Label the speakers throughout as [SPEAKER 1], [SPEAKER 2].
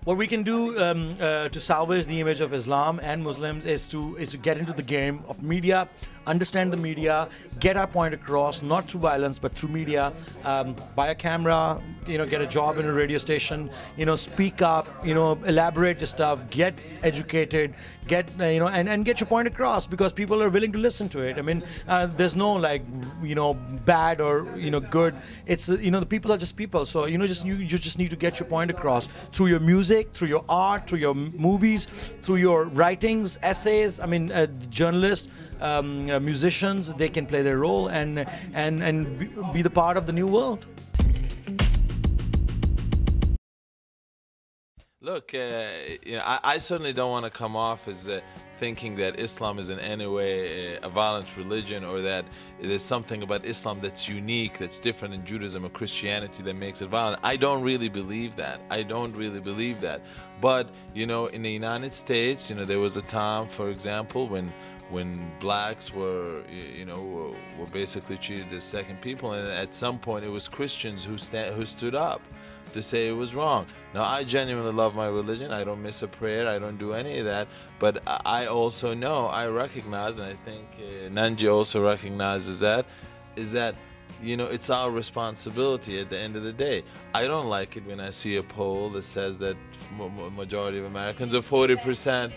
[SPEAKER 1] What we can do to salvage the image of Islam and Muslims is to get into the game of media, understand the media, get our point across, not through violence but through media. Buy a camera, get a job in a radio station, speak up, elaborate your stuff, get educated, get and get your point across, because people are willing to listen to it. I mean, there's no bad or good. It's the people are just people. So you just need to get your point across through your music, through your art, through your movies, through your writings, essays. I mean, journalists, musicians, they can play their role and be the part of the new world.
[SPEAKER 2] Look, I certainly don't want to come off as thinking that Islam is in any way a violent religion, or that there's something about Islam that's unique, that's different in Judaism or Christianity that makes it violent. I don't really believe that. I don't really believe that. But, in the United States, there was a time, for example, when blacks were basically treated as second people, and at some point it was Christians who stood up to say it was wrong. Now, I genuinely love my religion. I don't miss a prayer. I don't do any of that. But I also know, I recognize, and I think Nanji also recognizes that, is that, it's our responsibility at the end of the day. I don't like it when I see a poll that says that majority of Americans, or 40%.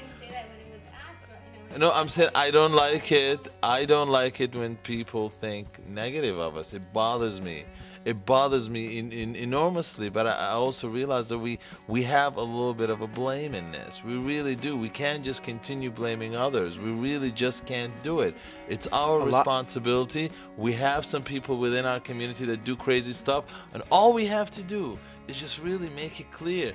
[SPEAKER 2] No, I'm saying I don't like it. I don't like it when people think negative of us. It bothers me. It bothers me enormously, but I also realize that we have a little bit of a blame in this. We really do. We can't just continue blaming others. We really just can't do it. It's our responsibility. We have some people within our community that do crazy stuff, and all we have to do is just really make it clear.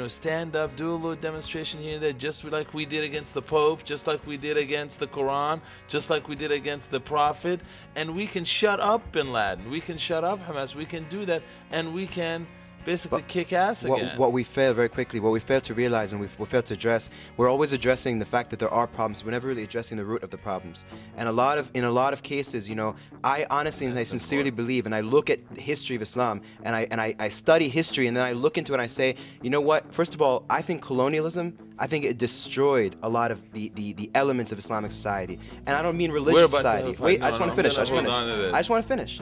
[SPEAKER 2] Stand up, do a little demonstration here and there, just like we did against the Pope, just like we did against the Quran, just like we did against the Prophet, and we can shut up Bin Laden, we can shut up Hamas, we can do that, and we can basically kick ass again.
[SPEAKER 3] What we fail to realize, and we fail to address, we're always addressing the fact that there are problems. We're never really addressing the root of the problems. And in a lot of cases, I honestly and I sincerely believe, and I look at the history of Islam, and I study history, and then I look into it and I say, you know what? First of all, I think colonialism, I think it destroyed a lot of the elements of Islamic society. And I don't mean religious society. Wait, I just want to finish. I just want to finish.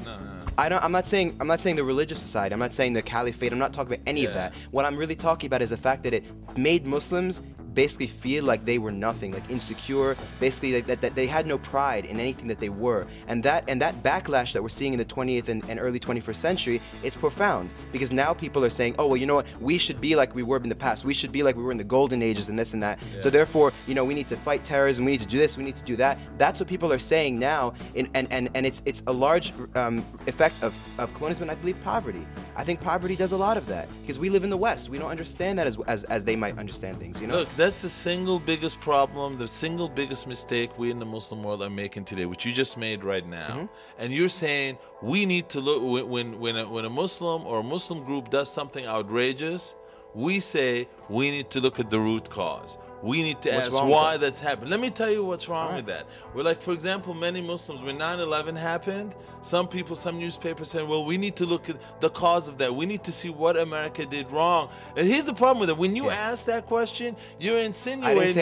[SPEAKER 3] I'm not saying the religious society. I'm not saying the caliphate. I'm not talking about any of that. What I'm really talking about is the fact that it made Muslims basically feel like they were nothing, like insecure, basically that they had no pride in anything that they were. And that backlash that we're seeing in the 20th and early 21st century, it's profound, because now people are saying, oh, well, you know what, we should be like we were in the past. We should be like we were in the golden ages and this and that. Yeah. So therefore, we need to fight terrorism, we need to do this, we need to do that. That's what people are saying now, and it's a large effect of colonialism, and I believe poverty. I think poverty does a lot of that, because we live in the West. We don't understand that as they might understand things,
[SPEAKER 2] Look, that's the single biggest problem, the single biggest mistake we in the Muslim world are making today, which you just made right now. And you're saying we need to look, when a Muslim or a Muslim group does something outrageous, we say we need to look at the root cause. We need to ask why that's happened. Let me tell you what's wrong with that. We're like, for example, many Muslims, when 9/11 happened, some newspapers saying, well, we need to look at the cause of that. We need to see what America did wrong. And here's the problem with it. When you ask that question, you're insinuating,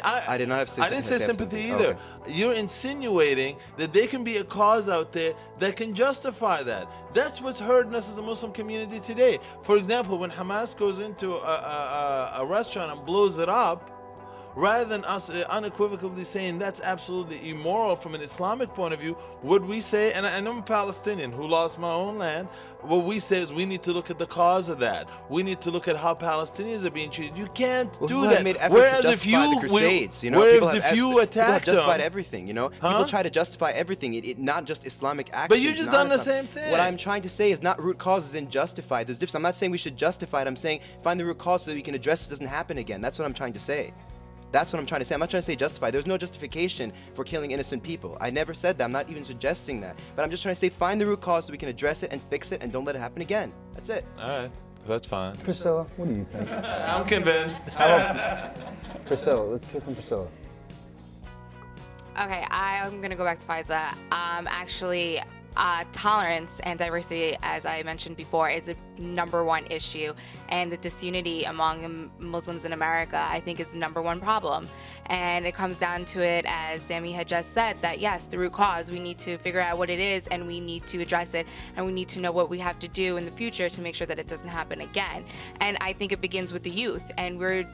[SPEAKER 3] I did not have sympathy.
[SPEAKER 2] I didn't say sympathy either. Okay. You're insinuating that there can be a cause out there that can justify that. That's what's hurting us as a Muslim community today. For example, when Hamas goes into a restaurant and blows it up, rather than us unequivocally saying that's absolutely immoral from an Islamic point of view, would we say, and I'm a Palestinian who lost my own land, what we say is we need to look at the cause of that. We need to look at how Palestinians are being treated. You can't do that.
[SPEAKER 3] Whereas if you
[SPEAKER 2] crusades,
[SPEAKER 3] people have justified everything, People try to justify everything, not just Islamic actions.
[SPEAKER 2] But you just done the same thing.
[SPEAKER 3] What I'm trying to say is not root causes and justify. There's difference. I'm not saying we should justify it. I'm saying find the root cause so that we can address it doesn't happen again. That's what I'm trying to say. That's what I'm trying to say. I'm not trying to say justify. There's no justification for killing innocent people. I never said that. I'm not even suggesting that. But I'm just trying to say find the root cause so we can address it and fix it and don't let it happen again. That's it.
[SPEAKER 2] All right. That's fine.
[SPEAKER 4] Priscilla, what do you think?
[SPEAKER 2] I'm convinced.
[SPEAKER 4] Priscilla, let's hear from Priscilla.
[SPEAKER 5] Okay, I'm going to go back to Faiza. Actually, tolerance and diversity, as I mentioned before, is a #1 issue, and the disunity among the Muslims in America, I think, is the #1 problem. And it comes down to it, as Sammy had just said, that yes, the root cause, we need to figure out what it is, and we need to address it, and we need to know what we have to do in the future to make sure that it doesn't happen again. And I think it begins with the youth, and we're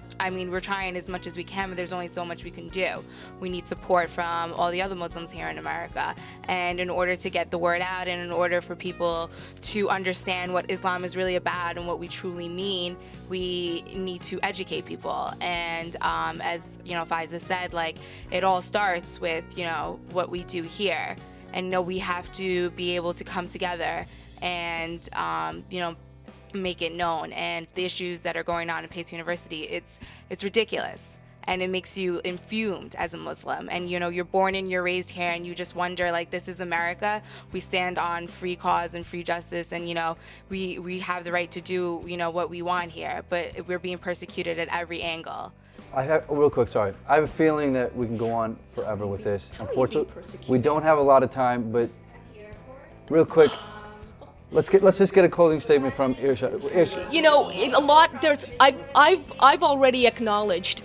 [SPEAKER 5] trying as much as we can, but there's only so much we can do. We need support from all the other Muslims here in America, and in order to get the word out, and in order for people to understand what Islam is really about and what we truly mean, we need to educate people. And as Faiza said, like, it all starts with what we do here, and we have to be able to come together and make it known. And the issues that are going on in Pace University, it's ridiculous. And it makes you infumed as a Muslim. And you're born and you're raised here, and you just wonder, like, this is America. We stand on free cause and free justice, and we have the right to do what we want here, but we're being persecuted at every angle.
[SPEAKER 4] Real quick, sorry. I have a feeling that we can go on forever with this. Unfortunately, we don't have a lot of time, but real quick, let's just get a closing statement from Irshad.
[SPEAKER 6] A lot. I've already acknowledged.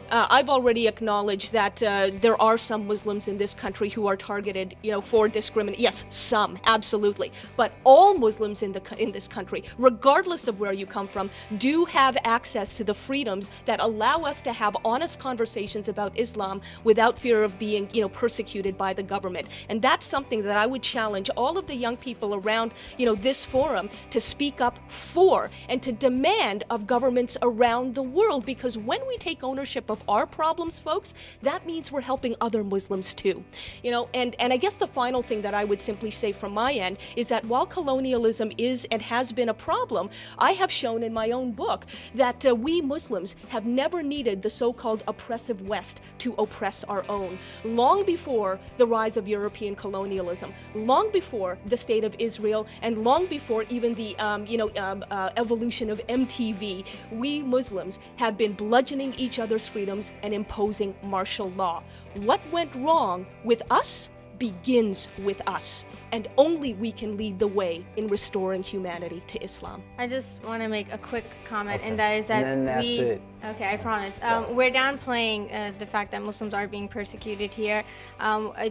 [SPEAKER 6] That there are some Muslims in this country who are targeted, for discrimination. Yes, some, absolutely. But all Muslims in this country, regardless of where you come from, do have access to the freedoms that allow us to have honest conversations about Islam without fear of being, persecuted by the government. And that's something that I would challenge all of the young people around, this forum to speak up for and to demand of governments around the world, because when we take ownership of our problems, folks, that means we're helping other Muslims too. And I guess the final thing that I would simply say from my end is that while colonialism is and has been a problem, I have shown in my own book that we Muslims have never needed the so-called oppressive West to oppress our own. Long before the rise of European colonialism, long before the State of Israel, and long before even the evolution of MTV, we Muslims have been bludgeoning each other's freedoms and imposing martial law. What went wrong with us begins with us, and only we can lead the way in restoring humanity to Islam.
[SPEAKER 7] I just want to make a quick comment, and that is that
[SPEAKER 4] and then that's it.
[SPEAKER 7] Okay, I promise. We're downplaying the fact that Muslims are being persecuted here. I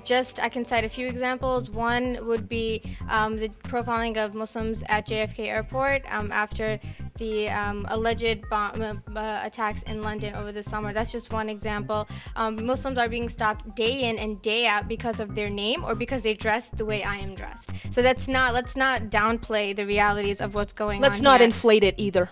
[SPEAKER 7] can cite a few examples. One would be the profiling of Muslims at JFK Airport after the alleged bomb attacks in London over the summer. That's just one example. Muslims are being stopped day in and day out because of their name or because they dress the way I am dressed. So let's not downplay the realities of what's going on.
[SPEAKER 6] Let's not inflate it either.